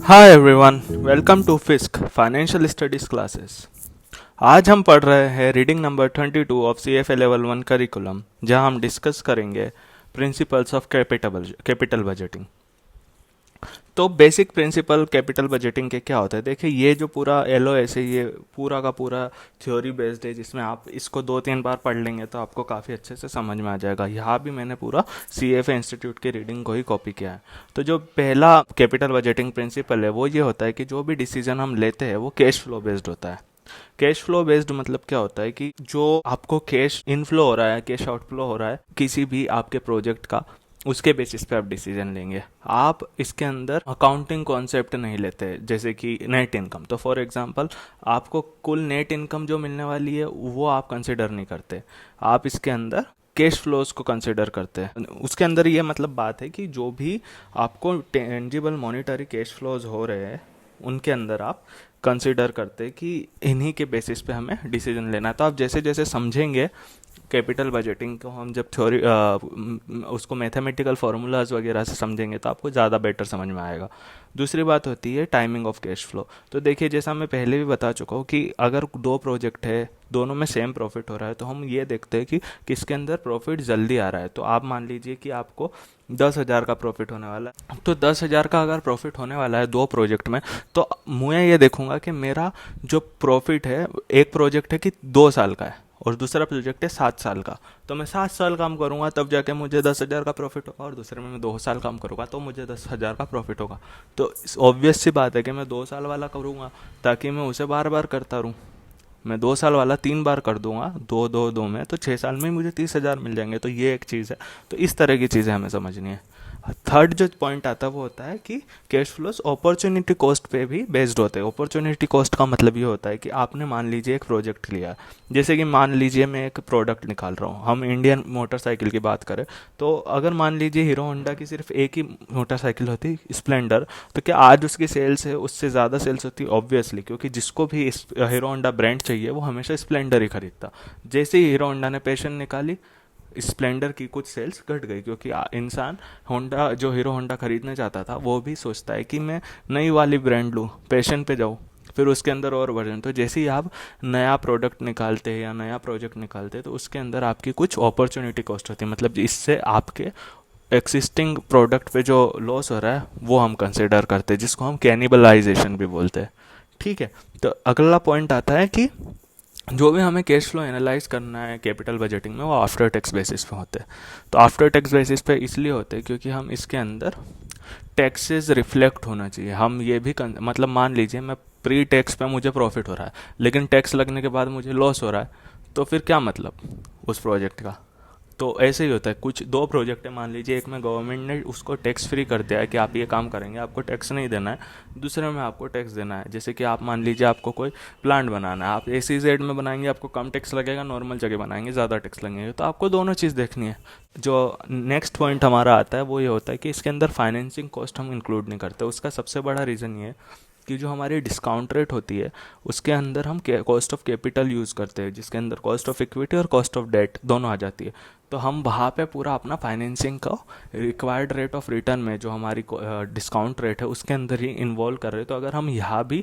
Hi everyone, welcome to Fisk financial studies classes. आज हम पढ़ रहे हैं reading number 22 of CFA level 1 curriculum, जहां हम डिस्कस करेंगे प्रिंसिपल्स ऑफ कैपिटल बजटिंग। तो बेसिक प्रिंसिपल कैपिटल बजटिंग के क्या होता है? देखिए, ये जो पूरा LOS है, ये पूरा का पूरा थ्योरी बेस्ड है, जिसमें आप इसको 2-3 बार पढ़ लेंगे तो आपको काफ़ी अच्छे से समझ में आ जाएगा। यहाँ भी मैंने पूरा CFA इंस्टीट्यूट की रीडिंग को ही कॉपी किया है। तो जो पहला कैपिटल बजटिंग प्रिंसिपल है वो ये होता है कि जो भी डिसीजन हम लेते हैं वो कैश फ्लो बेस्ड होता है। कैश फ्लो बेस्ड मतलब क्या होता है कि जो आपको कैश इनफ्लो हो रहा है, कैश आउटफ्लो हो रहा है किसी भी आपके प्रोजेक्ट का, उसके बेसिस पे आप डिसीजन लेंगे। आप इसके अंदर अकाउंटिंग कॉन्सेप्ट नहीं लेते, जैसे कि नेट इनकम। तो फॉर एग्जांपल, आपको कुल नेट इनकम जो मिलने वाली है वो आप कंसिडर नहीं करते, आप इसके अंदर कैश फ्लोज को कंसिडर करते हैं। उसके अंदर ये मतलब बात है कि जो भी आपको टेंजिबल मॉनिटरी कैश फ्लोज हो रहे हैं उनके अंदर आप कंसिडर करते हैं कि इन्हीं के बेसिस पे हमें डिसीजन लेना है। तो आप जैसे जैसे समझेंगे कैपिटल बजटिंग को, हम जब थ्योरी उसको मैथमेटिकल फार्मूलाज वगैरह से समझेंगे तो आपको ज़्यादा बेटर समझ में आएगा। दूसरी बात होती है टाइमिंग ऑफ कैश फ्लो। तो देखिए, जैसा मैं पहले भी बता चुका हूँ कि अगर दो प्रोजेक्ट है, दोनों में सेम प्रॉफिट हो रहा है, तो हम ये देखते हैं कि किसके अंदर प्रॉफिट जल्दी आ रहा है। तो आप मान लीजिए कि आपको 10,000 का प्रॉफिट होने वाला है, तो 10,000 का अगर प्रॉफिट होने वाला है दो प्रोजेक्ट में, तो मैं ये देखूंगा कि मेरा जो प्रॉफिट है, एक प्रोजेक्ट है कि 2 साल का है और दूसरा प्रोजेक्ट है 7 साल का, तो मैं 7 साल काम करूंगा तब जाके मुझे 10,000 का प्रॉफिट होगा, और दूसरे में मैं 2 साल काम करूंगा तो मुझे 10,000 का प्रॉफिट होगा। तो ऑब्वियस सी बात है कि मैं 2 साल वाला करूंगा ताकि मैं उसे बार बार करता रहूँ। मैं 2 साल वाला 3 बार कर दूंगा, दो दो दो में, तो 6 साल में ही मुझे 30,000 मिल जाएंगे। तो ये एक चीज़ है। तो इस तरह की चीज़ें हमें समझनी है। थर्ड जो पॉइंट आता है वो होता है कि कैश फ्लोस अपॉर्चुनिटी कॉस्ट पे भी बेस्ड होते हैं। अपॉर्चुनिटी कॉस्ट का मतलब ये होता है कि आपने मान लीजिए एक प्रोजेक्ट लिया, जैसे कि मान लीजिए मैं एक प्रोडक्ट निकाल रहा हूँ, हम इंडियन मोटरसाइकिल की बात करें, तो अगर मान लीजिए हीरो होंडा की सिर्फ एक ही मोटरसाइकिल होती स्प्लेंडर, तो क्या आज उसकी सेल्स है उससे ज़्यादा सेल्स होती? ऑब्वियसली, क्योंकि जिसको भी हीरो होंडा ब्रांड चाहिए वो हमेशा स्प्लेंडर ही खरीदता। जैसे ही हीरो होंडा ने पैशन निकाली, स्प्लेंडर की कुछ सेल्स घट गई, क्योंकि इंसान होंडा, जो हीरो होंडा खरीदना चाहता था, वो भी सोचता है कि मैं नई वाली ब्रांड लूँ, पैशन पे जाऊँ, फिर उसके अंदर और वर्जन। तो जैसे ही आप नया प्रोडक्ट निकालते हैं या नया प्रोजेक्ट निकालते हैं, तो उसके अंदर आपकी कुछ अपॉर्चुनिटी कॉस्ट होती है, मतलब इससे आपके एक्सिस्टिंग प्रोडक्ट पे जो लॉस हो रहा है वो हम कंसिडर करते हैं, जिसको हम कैनिबलाइजेशन भी बोलते हैं। ठीक है। तो अगला पॉइंट आता है कि जो भी हमें कैश फ्लो एनालाइज करना है कैपिटल बजटिंग में, वो आफ्टर टैक्स बेसिस पे होते हैं। तो आफ्टर टैक्स बेसिस पे इसलिए होते हैं क्योंकि हम इसके अंदर टैक्सेस रिफ्लेक्ट होना चाहिए। हम ये भी मतलब मान लीजिए मैं प्री टैक्स पे मुझे प्रॉफिट हो रहा है, लेकिन टैक्स लगने के बाद मुझे लॉस हो रहा है, तो फिर क्या मतलब उस प्रोजेक्ट का? तो ऐसे ही होता है। कुछ दो प्रोजेक्ट है, मान लीजिए एक में गवर्नमेंट ने उसको टैक्स फ्री कर दिया है कि आप ये काम करेंगे आपको टैक्स नहीं देना है, दूसरे में आपको टैक्स देना है। जैसे कि आप मान लीजिए आपको कोई प्लांट बनाना है, आप SEZ में बनाएंगे आपको कम टैक्स लगेगा, नॉर्मल जगह बनाएंगे ज़्यादा टैक्स लगेंगे। तो आपको दोनों चीज़ देखनी है। जो नेक्स्ट पॉइंट हमारा आता है वो ये होता है कि इसके अंदर फाइनेंसिंग कॉस्ट हम इंक्लूड नहीं करते। उसका सबसे बड़ा रीज़न ये है कि जो हमारी डिस्काउंट रेट होती है उसके अंदर हम कॉस्ट ऑफ कैपिटल यूज़ करते हैं, जिसके अंदर कॉस्ट ऑफ इक्विटी और कॉस्ट ऑफ डेट दोनों आ जाती है। तो हम वहाँ पे पूरा अपना फाइनेंसिंग का रिक्वायर्ड रेट ऑफ रिटर्न में जो हमारी डिस्काउंट रेट है उसके अंदर ही इन्वॉल्व कर रहे हैं। तो अगर हम यहाँ भी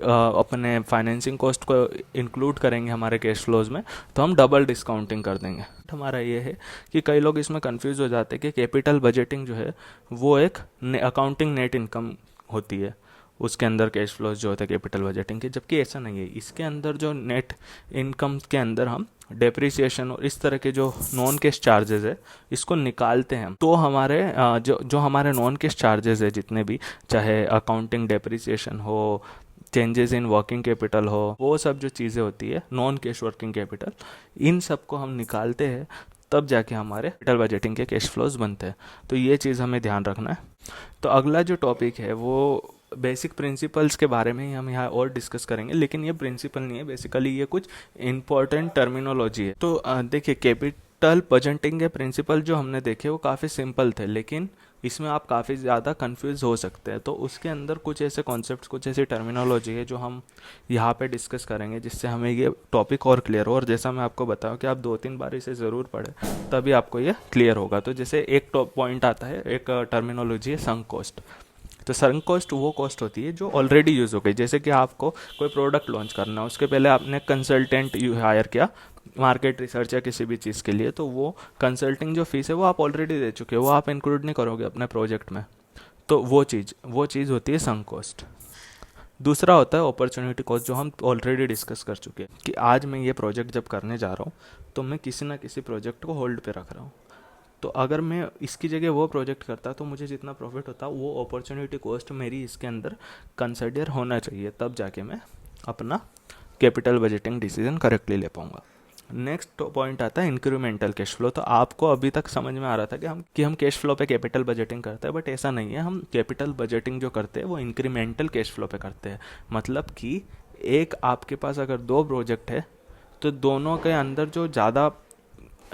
अपने फाइनेंसिंग कॉस्ट को इंक्लूड करेंगे हमारे कैश फ्लोज में, तो हम डबल डिस्काउंटिंग कर देंगे। हमारा ये है कि कई लोग इसमें कंफ्यूज हो जाते हैं कि कैपिटल बजटिंग जो है वो एक अकाउंटिंग नेट इनकम होती है, उसके अंदर कैश फ्लोज जो होते हैं कैपिटल बजटिंग के, जबकि ऐसा नहीं है। इसके अंदर जो नेट इनकम के अंदर हम डेप्रिसिएशन और इस तरह के जो नॉन कैश चार्जेस है इसको निकालते हैं। तो हमारे जो हमारे नॉन कैश चार्जेस है जितने भी, चाहे अकाउंटिंग डेप्रिसिएशन हो, चेंजेस इन वर्किंग कैपिटल हो, वो सब जो चीज़ें होती है नॉन कैश वर्किंग कैपिटल, इन सब को हम निकालते हैं, तब जाके हमारे कैपिटल बजटिंग के कैश फ्लोज बनते हैं। तो ये चीज़ हमें ध्यान रखना है। तो अगला जो टॉपिक है वो बेसिक प्रिंसिपल्स के बारे में ही हम यहाँ और डिस्कस करेंगे, लेकिन ये प्रिंसिपल नहीं है, बेसिकली ये कुछ इंपॉर्टेंट टर्मिनोलॉजी है। तो देखिए, कैपिटल बजटिंग के प्रिंसिपल जो हमने देखे वो काफ़ी सिंपल थे, लेकिन इसमें आप काफ़ी ज़्यादा कंफ्यूज हो सकते हैं। तो उसके अंदर कुछ ऐसे कॉन्सेप्ट्स, कुछ ऐसी टर्मिनोलॉजी है जो हम यहाँ पे डिस्कस करेंगे, जिससे हमें ये टॉपिक और क्लियर हो। और जैसा मैं आपको बताऊँ कि आप 2-3 बार इसे ज़रूर पढ़ें, तभी आपको ये क्लियर होगा। तो जैसे एक टॉप पॉइंट आता है, एक टर्मिनोलॉजी है संक कॉस्ट। तो संक कॉस्ट वो कॉस्ट होती है जो ऑलरेडी यूज़ हो गई। जैसे कि आपको कोई प्रोडक्ट लॉन्च करना है, उसके पहले आपने कंसल्टेंट हायर किया मार्केट रिसर्च या किसी भी चीज़ के लिए, तो वो कंसल्टिंग जो फीस है वो आप ऑलरेडी दे चुके हो, वो आप इंक्लूड नहीं करोगे अपने प्रोजेक्ट में। तो वो चीज़ होती है संक कॉस्ट। दूसरा होता है अपॉर्चुनिटी कॉस्ट, जो हम ऑलरेडी डिस्कस कर चुके हैं कि आज मैं ये प्रोजेक्ट जब करने जा रहा हूँ तो मैं किसी ना किसी प्रोजेक्ट को होल्ड पे रख रहा हूँ। तो अगर मैं इसकी जगह वो प्रोजेक्ट करता तो मुझे जितना प्रॉफिट होता वो अपॉर्चुनिटी कॉस्ट मेरी इसके अंदर कंसिडर होना चाहिए, तब जाके मैं अपना कैपिटल बजटिंग डिसीजन करेक्टली ले पाऊंगा। नेक्स्ट पॉइंट आता है इंक्रीमेंटल कैश फ्लो। तो आपको अभी तक समझ में आ रहा था कि हम कैश फ्लो पे कैपिटल बजटिंग करते हैं, बट ऐसा नहीं है। हम कैपिटल बजटिंग जो करते हैं वो इंक्रीमेंटल कैश फ्लो पे करते हैं। मतलब कि एक आपके पास अगर 2 प्रोजेक्ट है तो दोनों के अंदर जो ज़्यादा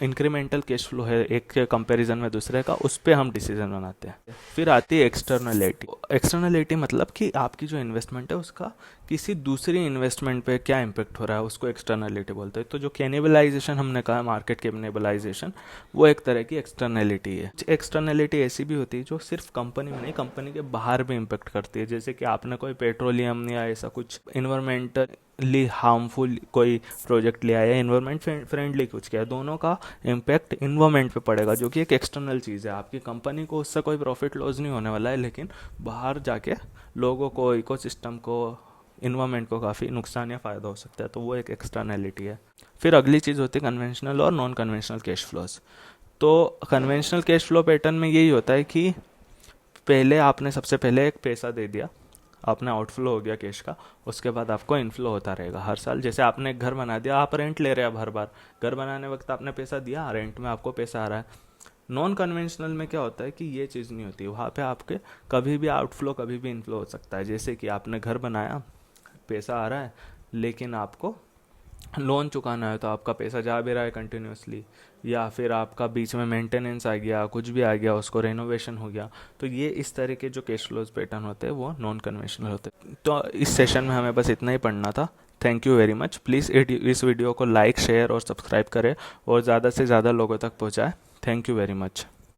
इंक्रीमेंटल कैश फ्लो है एक के कंपैरिजन में दूसरे का, उस पर हम डिसीजन बनाते हैं। फिर आती है एक्सटर्नलिटी। एक्सटर्नलिटी मतलब कि आपकी जो इन्वेस्टमेंट है उसका किसी दूसरी इन्वेस्टमेंट पे क्या इम्पेक्ट हो रहा है, उसको एक्सटर्नलिटी बोलते हैं। तो जो कैनिबलाइजेशन हमने कहा, मार्केट कैनिबलाइजेशन, वो एक तरह की एक्सटर्नलिटी है। एक्सटर्नलिटी ऐसी भी होती है जो सिर्फ कंपनी में नहीं, कंपनी के बाहर भी इम्पेक्ट करती है। जैसे कि आपने कोई पेट्रोलियम या ऐसा कुछ इन्वायरमेंटली हार्मफुल कोई प्रोजेक्ट लिया या इन्वायरमेंट फ्रेंडली कुछ किया, दोनों का इम्पैक्ट इन्वायरमेंट पे पड़ेगा, जो कि एक एक्सटर्नल चीज़ है। आपकी कंपनी को उससे कोई प्रॉफिट लॉस नहीं होने वाला है, लेकिन बाहर जाके लोगों को, इकोसिस्टम को, इन्वायरमेंट को काफ़ी नुकसान या फ़ायदा हो सकता है। तो वो एक एक्सटर्नलिटी है। फिर अगली चीज़ होती है कन्वेंशनल और नॉन कन्वेंशनल कैश फ्लोज। तो कन्वेंशनल कैश फ्लो पैटर्न में यही होता है कि पहले आपने सबसे पहले एक पैसा दे दिया, आपने आउटफ्लो हो गया कैश का, उसके बाद आपको इनफ्लो होता रहेगा हर साल। जैसे आपने एक घर बना दिया, आप रेंट ले रहे हैं हर बार, घर बनाने वक्त आपने पैसा दिया, रेंट में आपको पैसा आ रहा है। नॉन कन्वेंशनल में क्या होता है कि ये चीज़ नहीं होती, वहाँ पे आपके कभी भी आउटफ्लो कभी भी इनफ्लो हो सकता है। जैसे कि आपने घर बनाया, पैसा आ रहा है, लेकिन आपको लोन चुकाना है तो आपका पैसा जा भी रहा है कंटिन्यूसली, या फिर आपका बीच में मेंटेनेंस आ गया, कुछ भी आ गया, उसको रेनोवेशन हो गया। तो ये इस तरह के जो कैश फ्लोज पैटर्न होते हैं वो नॉन कन्वेंशनल होते हैं। तो इस सेशन में हमें बस इतना ही पढ़ना था। Thank you very much. Please इस वीडियो को लाइक, शेयर और सब्सक्राइब करें और ज़्यादा से ज़्यादा लोगों तक पहुँचाएँ। Thank you very much.